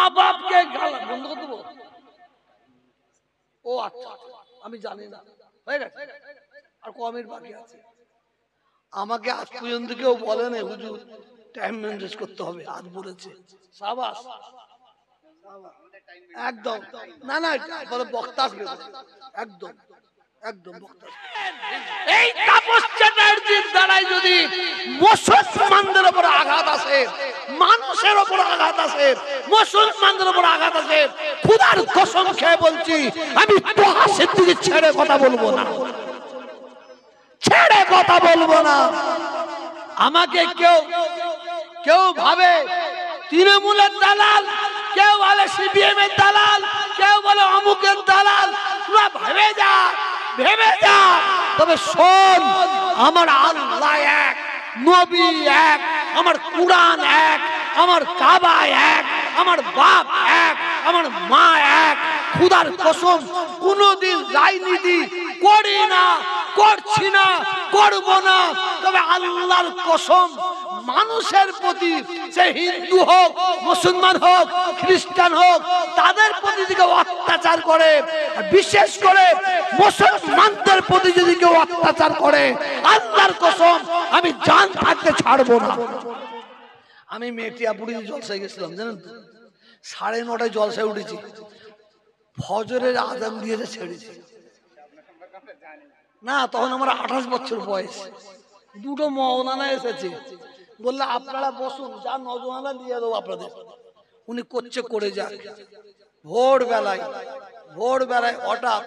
মা বাপকে গালা বন্ধ করে দেবো? ও আচ্ছা, আমি জানি না, হয়ে গেছে, আর কমের বাকি আছে। আমাকে আজ পর্যন্ত কেউ বলে না হুজুর টাইম ম্যানেজ করতে হবে, আজ বলেছে। সাবাস, একদম। না না, বলে বক্তা আসবে, একদম একদম বক্তা। এই তাপস চ্যাটার্জির দ্বারাই যদি মুসলমানদের উপর আঘাত আসে, মানুষের উপর আঘাত আসে, মুসলমানদের উপর আঘাত আসে, খোদার কসম খেয়ে বলছি আমি তোহা সিদ্দিকী ছেড়ে কথা বলবো না, ছেড়ে কথা বলবো না। আমাকে কেউ কেউ ভাবে তৃণমূলের দালাল, কেউ বলে সিপিএম এর দালাল, কেউ বলে অমুকের দালাল। তোরা ভেবে যা, ভেবে যা। তবে শোন, আমার আল্লাহ এক, নবী এক, আমার কুরআন এক, আমার কাবা এক, আমার বাপ এক, আমার মা এক। খোদার কসম কোনদিন রাজনীতি করি না, করছি না, করব না। তবে আল্লাহর কসম মানুষের প্রতি, সে হিন্দু হোক, মুসলমান হোক, খ্রিস্টান হোক, তাদের প্রতি যদি কেউ অত্যাচার করে, বিশেষ করে মুসলমানদের প্রতি যদি কেউ অত্যাচার করে, আল্লাহর কসম আমি জান থাকতে ছাড়বো না। আমি মেটিয়াপুরি জলসায় গেছিলাম, জানেন তো, 9:30 জলসায় উঠেছি, ফজরের আযান দিয়েছে ছেড়েছি। না, তখন আমার 28 বছর বয়স। দুটো মওলানা এসেছে, বললে আপনারা বসুন, যা নজওয়ানা দিয়ে দেবো আপনাদের। উনি করছে করে যাক। ভোরবেলায় হঠাৎ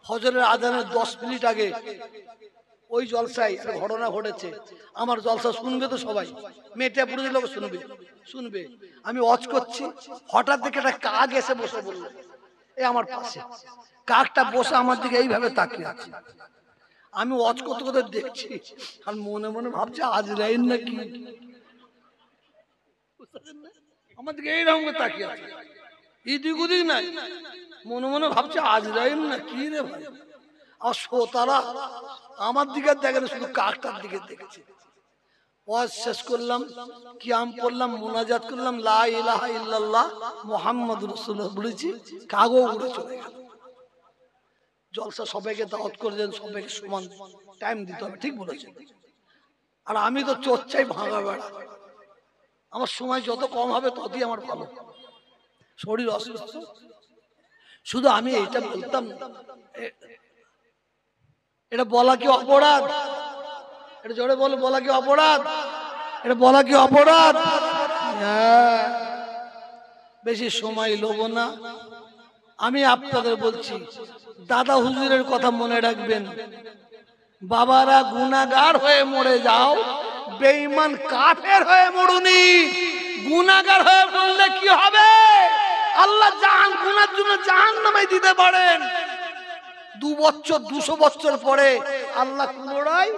ফজরের আযানের 10 মিনিট আগে ওই জলসায় ঘটনা ঘটেছে। আমার জলসা শুনবে তো সবাই, মেটিয়াপুরের লোক শুনবে। আমি ওয়াজ করছি, হঠাৎ দেখে একটা কাক এসে বসে বলল এই আমার পাশে। কাকটা বসে আমার দিকে এইভাবে তাকিয়ে আছে। আমি ওয়াজ করতে করতে দেখছি, আর মনে মনে ভাবছি আজরাইল নাকি। আমার দিকে এইরকম তাকিয়ে আছে, এদিক ওদিক নাই, মনে মনে ভাবছি আজরাইল না কি রে ভাই। আর শ্রোতারা আমার দিকে দেখে না, শুধু কাকটার দিকে দেখছে। ওয়াজ শেষ করলাম, কিয়াম পড়লাম, মুনাজাত করলাম, লা ইলাহা ইল্লাল্লাহ মুহাম্মাদুর রাসূলুল্লাহ বলেছি, কাগও উড়ে চলে গেল। জলসা সবাইকে দাওয়াত করেছেন, সবাইকে সমান টাইম দিতে হবে, ঠিক বলেছেন। আর আমি তো চর্চাই ভাঙা বেড়া, আমার সময় যত কম হবে ততই আমার ভালো। শরীর অসুস্থ, শুধু আমি এটা বলতাম, এটা বলা কি অপরাধ? এটা জোরে বলে, বলা কি অপরাধ? এটা বলা কি অপরাধ? বেশি সময় লব না। আমি আপনাদের বলছি, দাদা হুজুরের কথা মনে রাখবেন। বাবারা গুনাহগার হয়ে মরে যাও, বেঈমান কাফের হয়ে মরুনি। গুনাহগার হয়ে মরলে কি হবে? আল্লাহ গুনার জন্য জাহান্নামে দিতে পারেন। 2 বছর 200 বছর পরে আল্লাহ পুনরায়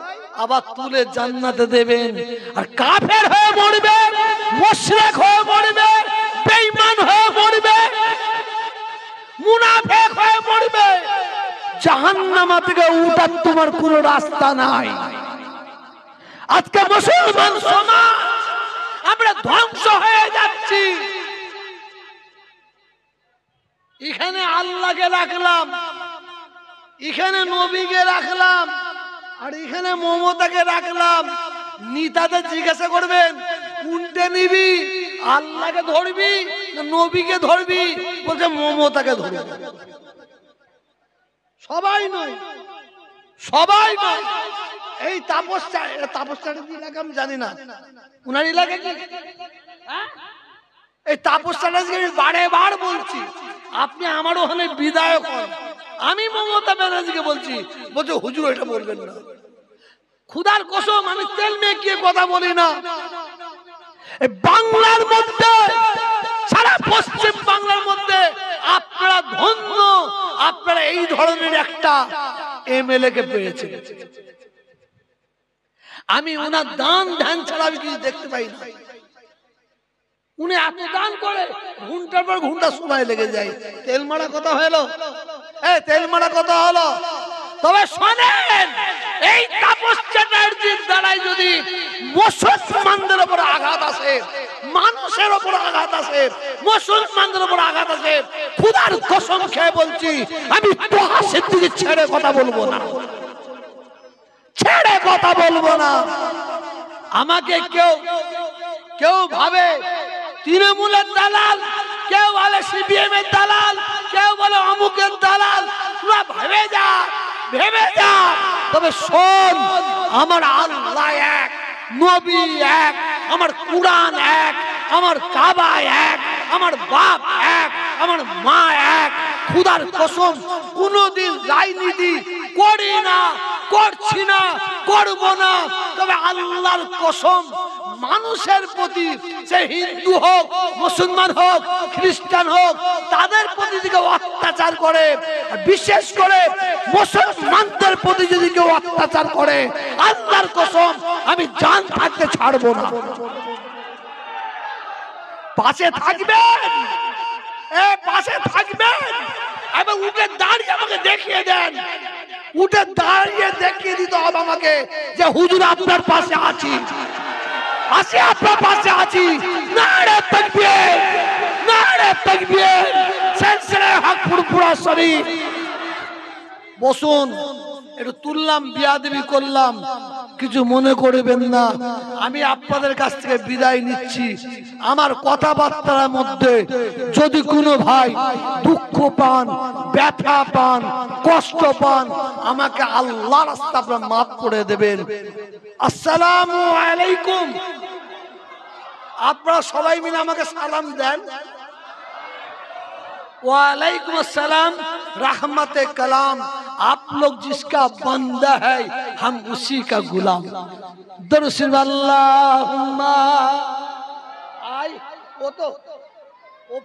আবার তুলে জান্নাতে দেবেন। আর কাফের হয়ে মরবে, মুশরিক হয়ে মরবে, বেঈমান হয়ে মরবে, মুনাফিক হয়ে মরবে, জাহান্নাম থেকে উঠার তোমার কোনো রাস্তা নাই। আজকে মুসলমান সমাজ আমরা ধ্বংস হয়ে যাচ্ছি। এখানে আল্লাহকে রাখলাম, এখানে নবীকে রাখলাম, আর এখানে মমতাকে রাখলাম। নেতাদের জিজ্ঞাসা করবেন কোনটা নিবি, আল্লাহকে ধরবি না নবীকে ধরবি? বলছে মমতাকে ধরবি। সবাই নয়, সবাই নয়। এই তাপস চ্যাটার্জি এলাকা আমি জানি না, উনার এলাকা কি? এই তাপস চ্যাটার্জি আমি বারে বার বলছি, আপনি আমার ওখানে বিধায়ক হন। আমি মমতা ব্যানার্জিকে বলছি, বলছে হুজুর এটা বলবেন না। খুদার কসম আমি তেল মেখে কথা বলি না। বাংলার মধ্যে, সারা পশ্চিম বাংলার মধ্যে আপনারা ধন্য, আপনারা এই ধরনের একটা এমএলএ কে পেয়েছেন। আমি ওনার দান ধ্যান ছাড়া আমি কিছু দেখতে পাই না। উনি এত দান করে, ঘন্টার পর ঘন্টা সময় লেগে যায়। তেল মারা কথা হলো, তেল মারা কথা হলো। তবে শোনেন, এই তাপস চ্যাটার্জির দ্বারাই যদি মুসলমানদের উপর আঘাত আসে, মানুষের উপর আঘাত আসে, মুসলমানদের উপর আঘাত আসে, খোদার কসম খেয়ে বলছি আমি তোহা সিদ্দিকী ছেড়ে কথা বলবো না, ছেড়ে কথা বলবো না। আমাকে কেউ কেউ ভাবে তৃণমূলের দালাল, কেউ বলে সিপিএম এর দালাল, কেউ বলে অমুকের দালাল। তোরা ভেবে যা, ভেবে যা। তবে শোন, আমার আল্লাহ এক, নবী এক, আমার কুরআন এক, আমার কাবা এক, আমার বাপ এক, আমার মা এক। খোদার কসম কোনদিন রাজনীতি করি না, করছি না, করব না। তবে আল্লাহর কসম মানুষের প্রতি, সে হিন্দু হোক, মুসলমান হোক, খ্রিস্টান হোক, তাদের প্রতি যদি অত্যাচার করে, বিশেষ করে মুসলমানদের প্রতি যদি কেউ অত্যাচার করে, আল্লাহর কসম আমি জান থাকতে ছাড়বো না। পাশে থাকবেন, পাশে থাকবেন এবং উঠে দাঁড়িয়ে আমাকে দেখিয়ে দেন, উঠে দাঁড়িয়ে দেখিয়ে দিতে হবে আমাকে যে হুজুর আপনার পাশে আছি, আসি আপনার পাশে আছি। নারে তাকবীর, নারে তাকবীর, সিলসিলা হক ফুরফুরা শরীফ। বসুন, একটু তুললাম, বিয়াদবি করলাম, কিছু মনে করবেন না। আমি আপনাদের কাছ থেকে বিদায় নিচ্ছি। আমার কথাবার্তার মধ্যে যদি কোনো ভাই দুঃখ পান, ব্যথা পান, কষ্ট পান, আমাকে আল্লাহর রাস্তায় আপনারা মাফ করে দেবেন। আসসালামু আলাইকুম। আপনারা সবাই মিলে আমাকে সালাম দেন। वालेकुम अस्सलाम रहमत कलाम। आप लोग जिसका बंदा है हम उसी का गुलाम। दरुद अल्लाहुम्मा। आई वो तो वो